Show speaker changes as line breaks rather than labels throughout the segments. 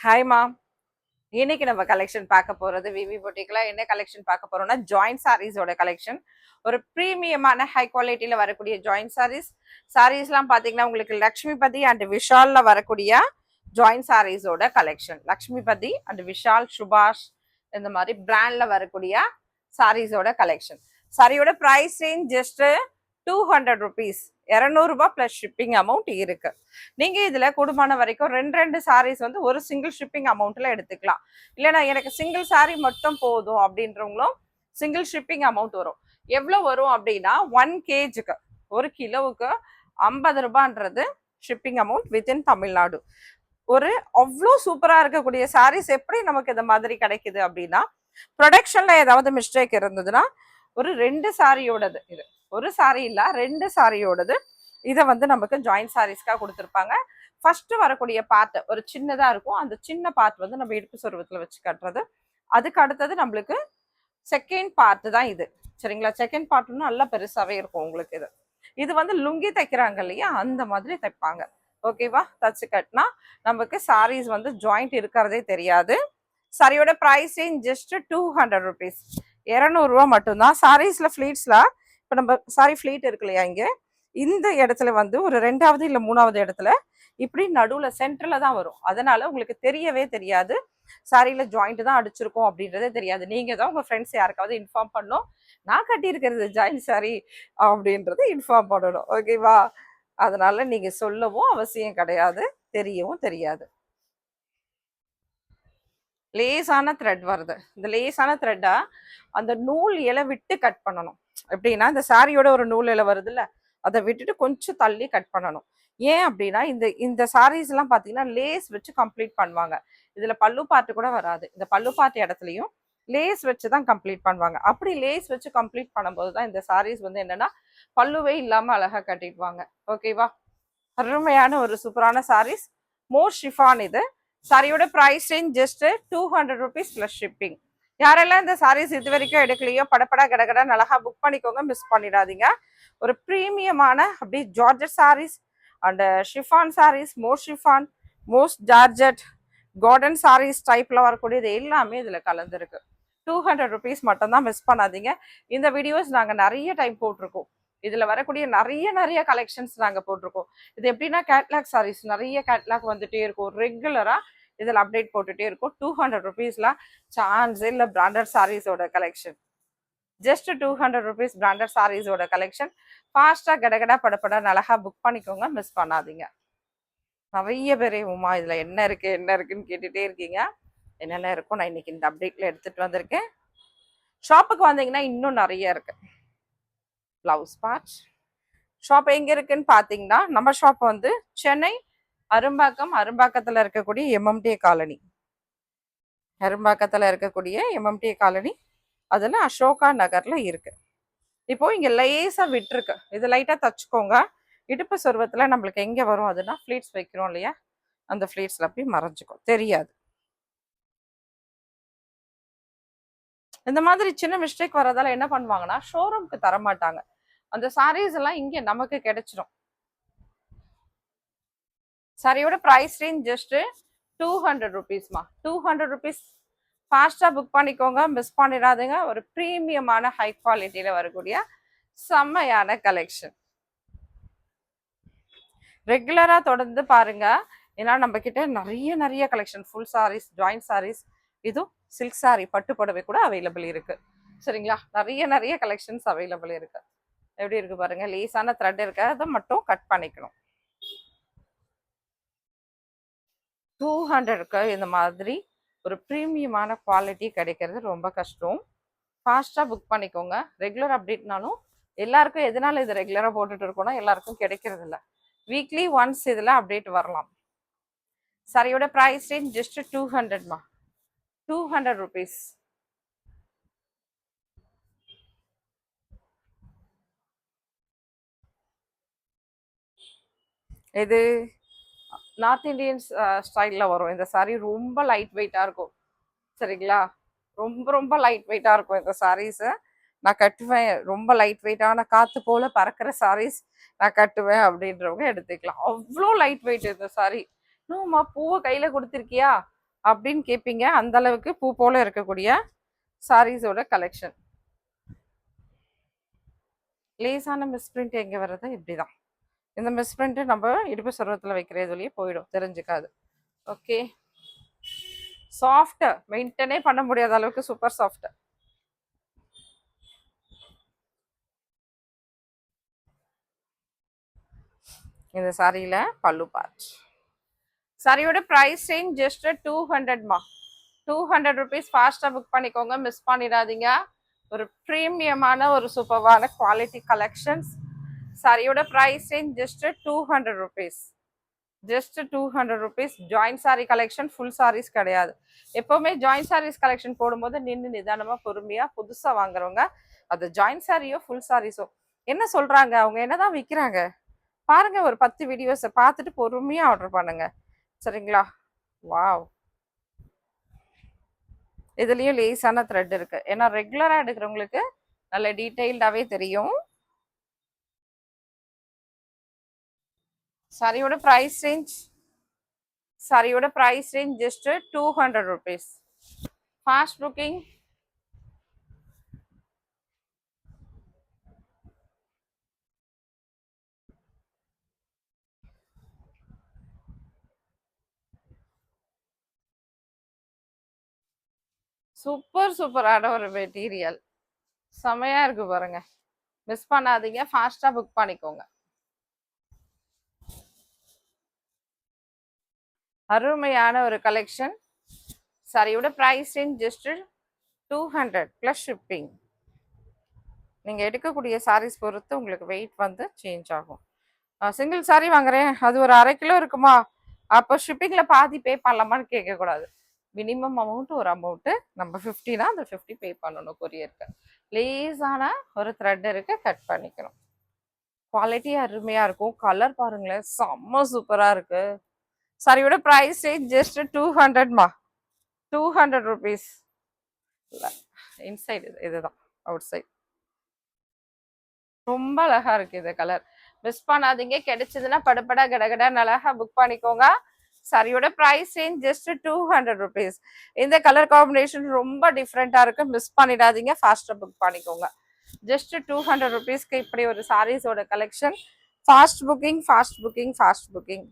Hi மா. இன்னைக்கு நம்ம கலெக்ஷன் பார்க்க போறது விவி பொட்டிக்ல என்ன கலெக்ஷன் பார்க்க போறோம்னா ஜாயிண்ட் சாரீஸோட கலெக்ஷன். ஒரு பிரீமியமான ஹை குவாலிட்டியில வரக்கூடிய ஜாயிண்ட் சாரீஸ்லாம் பாத்தீங்கன்னா உங்களுக்கு லக்ஷ்மிபதி அண்ட் விஷால்ல வரக்கூடிய ஜாயிண்ட் சாரீஸோட கலெக்ஷன். லக்ஷ்மிபதி அண்ட் விஷால் சுபாஷ் இந்த மாதிரி பிராண்ட்ல வரக்கூடிய சாரீஸோட கலெக்ஷன். சாரியோட பிரைஸ் ரேஞ்ச் ஜஸ்ட் 200 rupees, 200 ரூபாய் பிளஸ் ஷிப்பிங் அமௌண்ட் இருக்கு. நீங்க இதுல கூடுமான வரைக்கும் ரெண்டு சாரீஸ் வந்து ஒரு சிங்கிள் ஷிப்பிங் அமௌண்ட்ல எடுத்துக்கலாம். இல்லைன்னா எனக்கு சிங்கிள் சாரீ மட்டும் போதும் அப்படின்றவங்களும் சிங்கிள் ஷிப்பிங் அமௌண்ட் வரும். எவ்வளவு வரும் அப்படின்னா 1 kgக்கு 1 கிலோவுக்கு 50 ரூபான்றது ஷிப்பிங் அமௌண்ட் வித்தின் தமிழ்நாடு. ஒரு அவ்வளோ சூப்பரா இருக்கக்கூடிய சாரீஸ் எப்படி நமக்கு இந்த மாதிரி கிடைக்குது அப்படின்னா ப்ரொடக்ஷன்ல ஏதாவது மிஸ்டேக் இருந்ததுன்னா ஒரு 2 சாரியோடது, இது ஒரு சாரி இல்ல 2 சாரியோடது இதை வந்து நமக்கு ஜாயிண்ட் சாரீஸ்க்காக கொடுத்துருப்பாங்க. ஃபர்ஸ்ட் வரக்கூடிய பார்ட் ஒரு சின்னதா இருக்கும். அந்த சின்ன பார்ட் வந்து நம்ம இடுப்பு சொருவத்துல வச்சு கட்டுறது. அதுக்கு அடுத்தது நம்மளுக்கு செகண்ட் பார்ட் தான் இது. சரிங்களா? செகண்ட் பார்ட்னு நல்லா பெருசாவே இருக்கும் உங்களுக்கு. இது வந்து லுங்கி தைக்கிறாங்க இல்லையா, அந்த மாதிரி தைப்பாங்க. ஓகேவா? தச்சு கட்டினா நமக்கு சாரீஸ் வந்து ஜாயிண்ட் இருக்கிறதே தெரியாது. சாரியோட பிரைஸ் ரேஞ்ச் ஜஸ்ட் 200 rupees, 200 ரூபா மட்டும்தான். சாரீஸ்ல ஃபிளீட்ஸ்ல இப்போ நம்ம சாரி ஃபிளீட் இருக்கு இல்லையா, இங்க இந்த இடத்துல வந்து ஒரு 2வது இல்ல 3வது இடத்துல இப்படி நடுவுல சென்டர்ல தான் வரும். அதனால உங்களுக்கு தெரியவே தெரியாது சாரியில ஜாயிண்ட் தான் அடிச்சிருக்கோம் அப்படின்றதே தெரியாது. நீங்க தான் உங்க ஃப்ரெண்ட்ஸ் யாருக்காவது இன்ஃபார்ம் பண்ணணும், நான் கட்டியிருக்கிறது ஜாயிண்ட் சாரி அப்படின்றது இன்ஃபார்ம் பண்ணணும். ஓகேவா? அதனால நீங்க சொல்லவும் அவசியம் கிடையாது, தெரியவும் தெரியாது. லேசான த்ரெட் வருது. இந்த லேசான த்ரெட்டை அந்த நூல் இலை விட்டு கட் பண்ணணும். எப்படின்னா இந்த சாரியோட ஒரு நூல் இலை வருது இல்ல, அதை விட்டுட்டு கொஞ்சம் தள்ளி கட் பண்ணணும். ஏன் அப்படின்னா இந்த இந்த சாரீஸ் எல்லாம் பாத்தீங்கன்னா லேஸ் வச்சு கம்ப்ளீட் பண்ணுவாங்க. இதுல பல்லு பாட்டு கூட வராது. இந்த பல்லு பாட்டு இடத்துலயும் லேஸ் வச்சுதான் கம்ப்ளீட் பண்ணுவாங்க. அப்படி லேஸ் வச்சு கம்ப்ளீட் பண்ணும்போதுதான் இந்த சாரீஸ் வந்து என்னன்னா பல்லுவே இல்லாம அழகா கட்டிடுவாங்க. ஓகேவா? அருமையான ஒரு சூப்பரான சாரீஸ். மோர் ஷிஃபான் இது. சாரியோட price range just 200 rupees plus shipping. யாரெல்லாம் இந்த சாரீஸ் இது வரைக்கும் எடுக்கலையோ படப்படா கடகடா அழகா புக் பண்ணிக்கோங்க, மிஸ் பண்ணிடாதீங்க. ஒரு பிரீமியமான அப்படி georgette saris and chiffon saris, more chiffon, most georgette, garden saris டைப்ல வரக்கூடியது எல்லாமே இதுல கலந்துருக்கு. 200 rupees மட்டும்தான், மிஸ் பண்ணாதீங்க. இந்த வீடியோஸ் நாங்க நிறைய டைம் போட்டிருக்கோம். இதுல வரக்கூடிய நிறைய கலெக்ஷன்ஸ் நாங்க போட்டிருக்கோம். இது எப்படின்னா கேட்லாக் சாரீஸ், நிறைய கேட்லாக் வந்துட்டே இருக்கும். ரெகுலரா இதுல அப்டேட் போட்டுட்டே இருக்கும். 200 rupeesல சான்ஸ் இல்ல. பிராண்டட் சாரீஸோட கலெக்ஷன் ஜஸ்ட் 200 rupees. பிராண்டட் சாரீஸோட கலெக்ஷன். ஃபாஸ்டா கடகடா படப்பட அழகா புக் பண்ணிக்கோங்க, மிஸ் பண்ணாதீங்க. நிறைய பேரே உமா இதுல என்ன இருக்குன்னு கேட்டுட்டே இருக்கீங்க. என்னென்ன இருக்கும் நான் இன்னைக்கு இந்த அப்டேட்ல எடுத்துட்டு வந்திருக்கேன். ஷாப்புக்கு வந்தீங்கன்னா இன்னும் நிறைய இருக்கு. பிளவுஸ் பார்ட் ஷாப் எங்க இருக்குன்னு பாத்தீங்கன்னா நம்ம ஷாப் வந்து சென்னை அரும்பாக்கத்துல இருக்கக்கூடிய எம்எம்டி காலனி. அரும்பாக்கத்துல இருக்கக்கூடிய எம்எம்டி காலனி, அதுல அசோகா நகர்ல இருக்கு. இப்போ இங்க லேசா விட்டுருக்கு, இது லைட்டா தச்சுக்கோங்க. இடுப்பு சொருவத்துல நம்மளுக்கு எங்க வரும் அதுனா ஃபிளீட்ஸ் வைக்கிறோம் இல்லையா, அந்த ஃபிளீட்ஸ்ல அப்படி மறைஞ்சுக்கும், தெரியாது. இந்த மாதிரி சின்ன மிஸ்டேக் வர்றதால என்ன பண்ணுவாங்கன்னா ஷோரூம்க்கு தர மாட்டாங்க. அந்த சாரீஸ் எல்லாம் இங்க நமக்கு கிடைச்சிடும். சாரியோட பிரைஸ் ரேஞ்ச் ஜஸ்ட் 200 rupeesமா. 200 rupees. ஃபாஸ்டா புக் பண்ணிக்கோங்க, மிஸ் பண்ணிடாதீங்க. ஒரு பிரீமியமான ஹை குவாலிட்டியில வரக்கூடிய செம்மையான கலெக்ஷன். ரெகுலரா தொடர்ந்து பாருங்க, ஏன்னா நம்ம கிட்ட நிறைய collection, full saris, joint saris, இதுவும் சில்க் சாரி, பட்டு புடவை கூட அவைலபிள் இருக்கு. சரிங்களா? நிறைய கலெக்ஷன்ஸ் அவைலபிள் இருக்கு. எப்படி இருக்கு பாருங்க, லேசான த்ரெட் இருக்கு, அதை மட்டும் கட் பண்ணிக்கணும். 200க்கு இந்த மாதிரி ஒரு பிரீமியமான குவாலிட்டி கிடைக்கிறது ரொம்ப கஷ்டம். ஃபாஸ்டா புக் பண்ணிக்கோங்க. ரெகுலர் அப்டேட்னாலும் எல்லாருக்கும் எதனால இது ரெகுலரா போட்டுட்டு இருக்கோம்னா எல்லாருக்கும் கிடைக்கிறது இல்லை. வீக்லி ஒன்ஸ் இதுல அப்டேட் வரலாம். சாரியோட பிரைஸ் ரேஞ்ச் ஜஸ்ட் 200மா. 200 rupees. இது நார்த் இந்தியன் ஸ்டைல்ல வரும். இந்த சாரீ ரொம்ப லைட் வெயிட்டா இருக்கும். சரிங்களா? ரொம்ப லைட் வெயிட்டா இருக்கும் இந்த சாரீஸ். நான் கட்டுவேன், ரொம்ப லைட் வெயிட்டான காத்து போல பறக்கிற சாரீஸ் நான் கட்டுவேன் அப்படின்றவங்க எடுத்துக்கலாம். அவ்வளோ லைட் வெயிட் இந்த சாரீ. இன்னும்மா பூவை கையில கொடுத்துருக்கியா அப்படின்னு கேட்பீங்க. அந்த அளவுக்கு பூ போல இருக்கக்கூடிய சாரீஸோட கலெக்ஷன். லேசான மிஸ்பிரிண்ட் எங்க வர்றது இப்படிதான். இந்த மிஸ்பிரிண்ட் நம்ம இடுப்பு சர்வத்தில் வைக்கிறதுலயே போயிடும், தெரிஞ்சுக்காது. ஓகே, சாஃப்ட், மெயின்டைனே பண்ண முடியாத அளவுக்கு சூப்பர் சாஃப்ட். இந்த சாரியில பல்லு பார்ட். சாரியோட பிரைஸ் ரேஞ்ச் ஜஸ்ட் 200மா. 200 ருபீஸ். ஃபாஸ்ட்டாக புக் பண்ணிக்கோங்க, மிஸ் பண்ணிடாதீங்க. ஒரு ப்ரீமியமான ஒரு சூப்பர்வான குவாலிட்டி கலெக்ஷன்ஸ். சாரியோட price range just 200 rupees. Just 200 rupees. Joint sari collection, full saris கிடையாது. எப்போவுமே ஜாயின்ட் சாரீஸ் கலெக்ஷன் போடும்போது நின்று நிதானமாக பொறுமையாக புதுசாக வாங்குறவங்க அது ஜாயின்ட் சாரியோ ஃபுல் சாரீஸோ என்ன சொல்கிறாங்க, அவங்க என்னதான் விற்கிறாங்க பாருங்க. ஒரு 10 வீடியோஸை பார்த்துட்டு பொறுமையாக ஆர்டர் பண்ணுங்க, சரிங்களா? வாவ், இதுலயும் லேஸான த்ரெட் இருக்கு. ஏன்னா ரெகுலரா எடுக்கிறவங்களுக்கு நல்ல டீடைல்டாவே தெரியும். சாரியோட price range just 200 rupees. Fast booking. சூப்பரான ஒரு மெட்டீரியல், செமையா இருக்கு பாருங்க. மிஸ் பண்ணாதீங்க, ஃபாஸ்டா புக் பண்ணிக்கோங்க. அருமையான ஒரு கலெக்ஷன். சாரியோட பிரைஸ் ரேஞ்ச் ஜஸ்ட் 200 + ஷிப்பிங். நீங்க எடுக்கக்கூடிய சாரீஸ் பொறுத்து உங்களுக்கு வெயிட் வந்து சேஞ்ச் ஆகும். சிங்கிள் சாரி வாங்குறேன், அது ஒரு 1/2 கிலோ இருக்குமா, அப்போ ஷிப்பிங்ல பாதி பே பண்ணலாமான்னு கேட்கக்கூடாது. மினிமம் அமௌண்ட் ஒரு அமௌண்ட்டு, நம்ம 50னா அந்த 50 பே பண்ணணும் கொரியருக்கு. லேஸான ஒரு த்ரெட் இருக்கு, கட் பண்ணிக்கணும். குவாலிட்டி அருமையா இருக்கும். கலர் பாருங்களேன், செம்ம சூப்பரா இருக்கு. சாரியோட பிரைஸ் ஜஸ்ட் 200மா. 200 ருபீஸ். இன்சைடு இதுதான், அவுட் சைட். ரொம்ப அழகா இருக்கு இந்த கலர். மிஸ் பண்ணாதீங்க, கிடைச்சதுன்னா படப்படா கடகடா அழகா புக் பண்ணிக்கோங்க. சாரியோட பிரைஸ் ரேஞ்ச் ஜஸ்ட் 200 ருபீஸ். இந்த கலர் காம்பினேஷன் ரொம்ப டிஃப்ரெண்டா இருக்கு, மிஸ் பண்ணிடாதீங்க, ஃபாஸ்டா புக் பண்ணிக்கோங்க. ஜஸ்ட் 200 ருபீஸ்க்கு இப்படி ஒரு சாரீஸோட collection. Fast booking, fast booking, fast booking.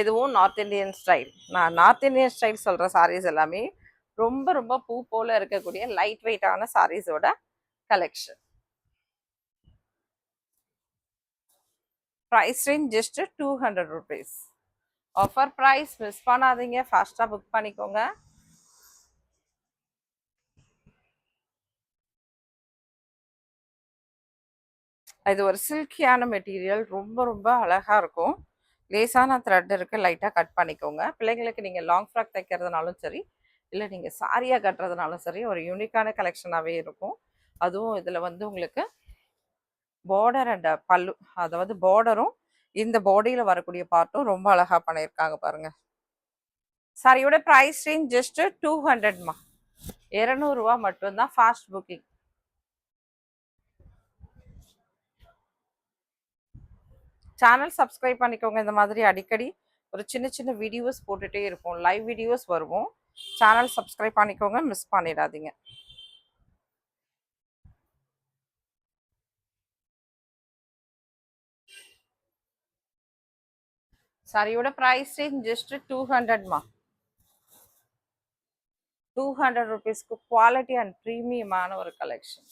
இதுவும் நார்த் இந்தியன் ஸ்டைல். நான் நார்த் இந்தியன் ஸ்டைல் சொல்ற சாரீஸ் எல்லாமே ரொம்ப ரொம்ப பூ போல இருக்கக்கூடிய லைட் வெயிட்டான சாரீஸோட collection. Price range just 200 rupees. Offer price, miss பண்ணாதீங்க, ஃபாஸ்டா புக் பண்ணிக்கோங்க. இது ஒரு சில்கியான மெட்டீரியல், ரொம்ப ரொம்ப அழகா இருக்கும். லேசான த்ரெட் இருக்கு, லைட்டா கட் பண்ணிக்கோங்க. பிள்ளைங்களுக்கு நீங்க லாங் ஃப்ராக் தைக்கிறதுனாலும் சரி, இல்லை நீங்கள் சாரியாக கட்டுறதுனாலும் சரி, ஒரு யூனிக்கான கலெக்ஷனாகவே இருக்கும். அதுவும் இதில் வந்து உங்களுக்கு பார்டர் அண்ட் பல்லு, அதாவது பார்டரும் இந்த பாடியில் வரக்கூடிய பார்ட்டும் ரொம்ப அழகாக பண்ணியிருக்காங்க பாருங்க. சாரியோட ப்ரைஸ் ரேஞ்ச் ஜஸ்ட் 200மா. 200 ரூபா மட்டும்தான். Fast booking. சேனல் சப்ஸ்கிரைப் பண்ணிக்கோங்க. இந்த மாதிரி அடிக்கடி ஒரு சின்ன சின்ன வீடியோஸ் போட்டுகிட்டே இருப்போம், லைவ் வீடியோஸ் வருவோம். சேனல் சப்ஸ்கிரைப் பண்ணிக்கோங்க, மிஸ் பண்ணிடாதீங்க. சாரியோட பிரைஸ் ரேஞ்ச் ஜஸ்ட் 200மா. 200 ருபீஸ்க்கு குவாலிட்டி அண்ட் ப்ரீமியமான ஒரு கலெக்ஷன்.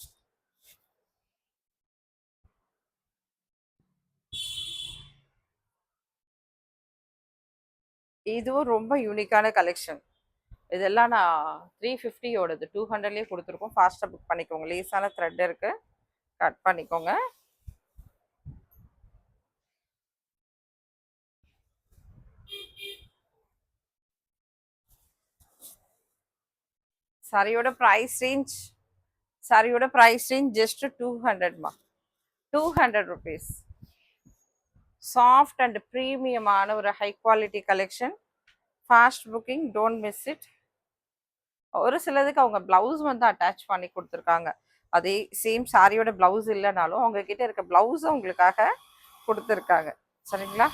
இதுவும் ரொம்ப யூனிக்கான கலெக்ஷன். இதெல்லாம் நான் 350யோடது 200லேயே கொடுத்துருக்கோம். ஃபாஸ்ட்டாக புக் பண்ணிக்கோங்க. லேஸான த்ரெட் இருக்கு, கட் பண்ணிக்கோங்க. சாரியோட ப்ரைஸ் ரேஞ்ச் ஜஸ்ட் 200மா. 200 ருபீஸ். சாஃப்ட் அண்ட் ப்ரீமியமான ஒரு high quality collection. Fast booking, don't miss it. ஒரு சிலதுக்கு அவங்க பிளவுஸ் வந்து அட்டாச் பண்ணி கொடுத்துருக்காங்க. அதே சேம் சாரியோட பிளவுஸ் இல்லைனாலும் அவங்க கிட்ட இருக்க பிளவுஸும் உங்களுக்காக கொடுத்துருக்காங்க, சரிங்களா?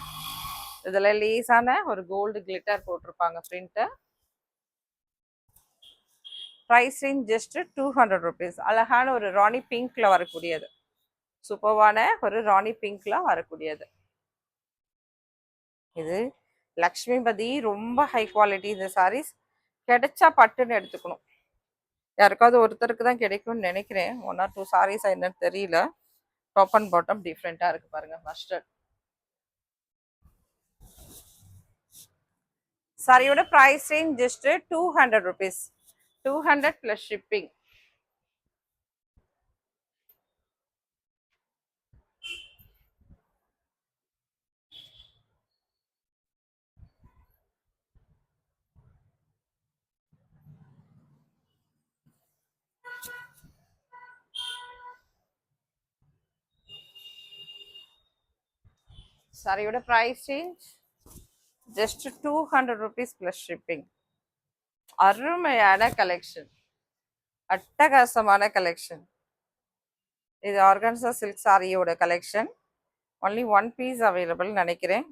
இதுல லேசான ஒரு கோல்டு கிளிட்டர் போட்டிருப்பாங்க print. Price range just 200 rupees. அழகான ஒரு ராணி பிங்க்ல வரக்கூடியது, சூப்பர்வான ஒரு ராணி பிங்க்ல வரக்கூடியது. இது லக்ஷ்மிபதி, ரொம்ப ஹை குவாலிட்டி இந்த சாரீஸ். கிடைச்சா பட்டுன்னு எடுத்துக்கணும். யாருக்காவது ஒருத்தருக்கு தான் கிடைக்கும்னு நினைக்கிறேன். 1 or 2 சாரீஸ் என்னன்னு தெரியல. டாப் அண்ட் பாட்டம் டிஃப்ரெண்டா இருக்கு பாருங்க. மஸ்டர்ட் சாரியோட price range just 200 rupees. 200 plus shipping. சாரியோட price range just 200 rupees plus shipping. அருமையான கலெக்ஷன், அட்டகாசமான கலெக்ஷன். இது ஆர்கன்சா சில்க் சாரியோட கலெக்ஷன். ஒன்லி 1 piece அவைலபிள் நினைக்கிறேன்.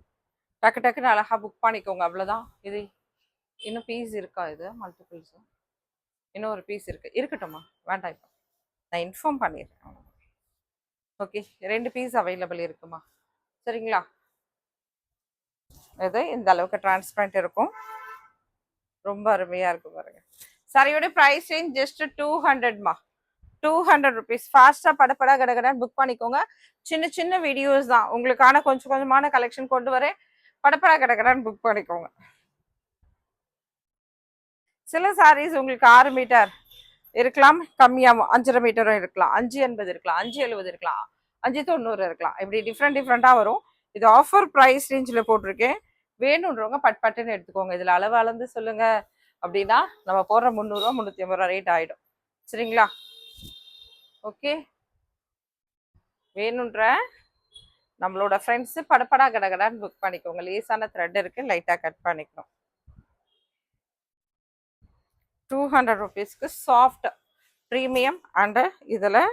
டக்கு டக்குன்னு அழகா புக் பண்ணிக்கோங்க, அவ்வளோதான். இது இன்னும் பீஸ் இருக்கா? இது மல்டிபிள்ஸ் இன்னும் ஒரு பீஸ் இருக்கு. இருக்கட்டும்மா, வேண்டாம், இப்போ நான் இன்ஃபார்ம் பண்ணிடுறேன். ஓகே, 2 பீஸ் அவைலபிள் இருக்குமா? சரிங்களா? இது இந்த அளவுக்கு டிரான்ஸ்பரண்ட் இருக்கும், ரொம்ப அருமையா இருக்கும் பாருங்க. சாரியோட பிரைஸ் ரேஞ்ச் ஜஸ்ட் 200மா. 200 rupees. ஃபாஸ்டா படப்படா கடகடான்னு புக் பண்ணிக்கோங்க. சின்ன சின்ன வீடியோஸ் தான், உங்களுக்கான கொஞ்சம் கொஞ்சமான கலெக்ஷன் கொண்டு வரேன். படப்படா கடகடான்னு புக் பண்ணிக்கோங்க. சில சாரீஸ் உங்களுக்கு 6 மீட்டர் இருக்கலாம், கம்மியாகும். 5.5 மீட்டரும் இருக்கலாம், 5.80 இருக்கலாம், 5.70 இருக்கலாம், 5.90 இருக்கலாம். இப்படி டிஃப்ரெண்டா வரும். இது ஆஃபர் ப்ரைஸ் ரேஞ்சில் போட்டிருக்கேன். வேணுன்றவங்க பட்டுன்னு எடுத்துக்கோங்க. இதில் அளவு அளந்து சொல்லுங்க அப்படின்னா நம்ம போடுற 300 ரூபா 350 ரூபா ரேட் ஆகிடும். சரிங்களா? ஓகே, வேணுன்ற நம்மளோட ஃப்ரெண்ட்ஸு படப்படா கடகடான்னு புக் பண்ணிக்கோங்க. லேசான த்ரெட் இருக்கு, லைட்டாக கட் பண்ணிக்கணும். 200 rupeesக்கு சாஃப்ட் ப்ரீமியம் அண்டு இதில்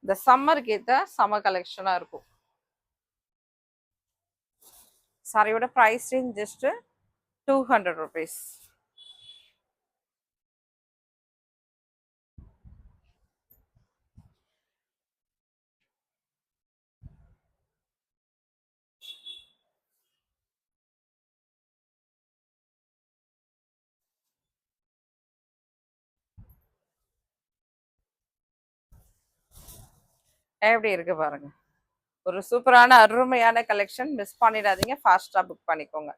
இந்த சம்மருக்கு ஏற்ற சம்மர் கலெக்ஷனாக இருக்கும். சாரியோட ப்ரைஸ் ரேஞ்ச் ஜஸ்ட் 200 rupees. எப்படி இருக்கு பாருங்க, ஒரு சூப்பரான அருமையான கலெக்ஷன். மிஸ் பண்ணிடாதீங்க, ஃபாஸ்டா புக் பண்ணிக்கோங்க.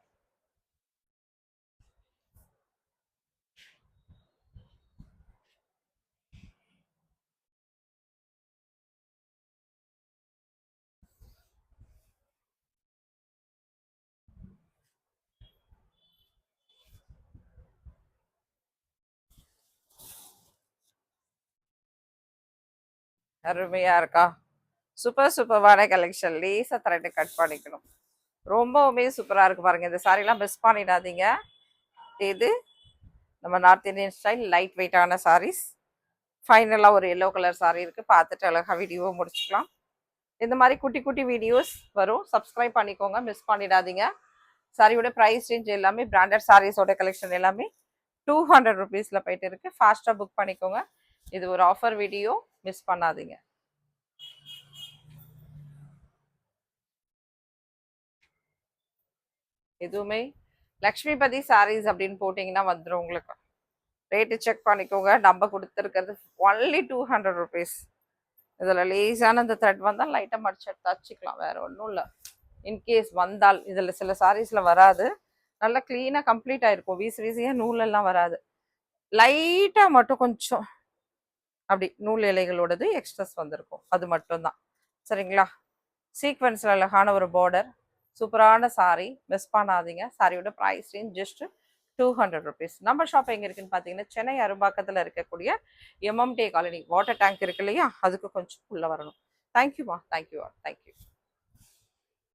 அருமையா இருக்கா? சூப்பர்வான கலெக்ஷன். லேசா த்ரெட் கட் பண்ணிக்கணும், ரொம்பவுமே சூப்பரா இருக்கு பாருங்க. இந்த சாரீலாம் மிஸ் பண்ணிடாதீங்க. இது நம்ம நார்த் இந்தியன் ஸ்டைல் லைட் வெயிட்டான சாரீஸ். ஃபைனலாக ஒரு எல்லோ கலர் சாரீ இருக்கு, பார்த்துட்டு அழகா வீடியோவை முடிச்சுக்கலாம். இந்த மாதிரி குட்டி குட்டி வீடியோஸ் வரும், சப்ஸ்கிரைப் பண்ணிக்கோங்க, மிஸ் பண்ணிடாதீங்க. சாரியோட ப்ரைஸ் ரேஞ்ச் எல்லாமே பிராண்டட் சாரீஸோட கலெக்ஷன் எல்லாமே 200 rupeesல போயிட்டு இருக்கு. ஃபாஸ்டா புக் பண்ணிக்கோங்க. இது ஒரு ஆஃபர் வீடியோ, மிஸ் பண்ணாதீங்க. எதுவுமே லக்ஷ்மிபதி சாரீஸ் அப்படின்னு போட்டிங்கன்னா வந்துடும் உங்களுக்கு. ரேட்டு செக் பண்ணிக்கோங்க. நம்ம கொடுத்துருக்கிறது ஒன்லி 200 rupees. இதில் லேஸான இந்த த்ரெட் வந்தால் லைட்டாக மடிச்சு தச்சுக்கலாம், வேறு ஒன்றும் இல்லை. இன்கேஸ் வந்தால் இதில் சில சாரீஸில் வராது, நல்லா க்ளீனாக கம்ப்ளீட் ஆகிருக்கும். வீசியாக நூலெல்லாம் வராது, லைட்டாக மட்டும் கொஞ்சம் அப்படி நூல் இலைகளோடது எக்ஸ்ட்ராஸ் வந்திருக்கும், அது மட்டும்தான். சரிங்களா? சீக்வன்ஸில் அழகான ஒரு பார்டர், சூப்பரான சாரீ, மிஸ் பண்ணாதீங்க. சாரியோட ப்ரைஸ் ரேஞ்ச் ஜஸ்ட் 200 rupees. நம்ம ஷாப் எங்கே இருக்குன்னு பார்த்தீங்கன்னா சென்னை அரும்பாக்கத்தில் இருக்கக்கூடிய MMT காலனி வாட்டர் டேங்க் இருக்கு இல்லையா, அதுக்கு கொஞ்சம் உள்ளே வரணும். தேங்க்யூமா, தேங்க்யூ.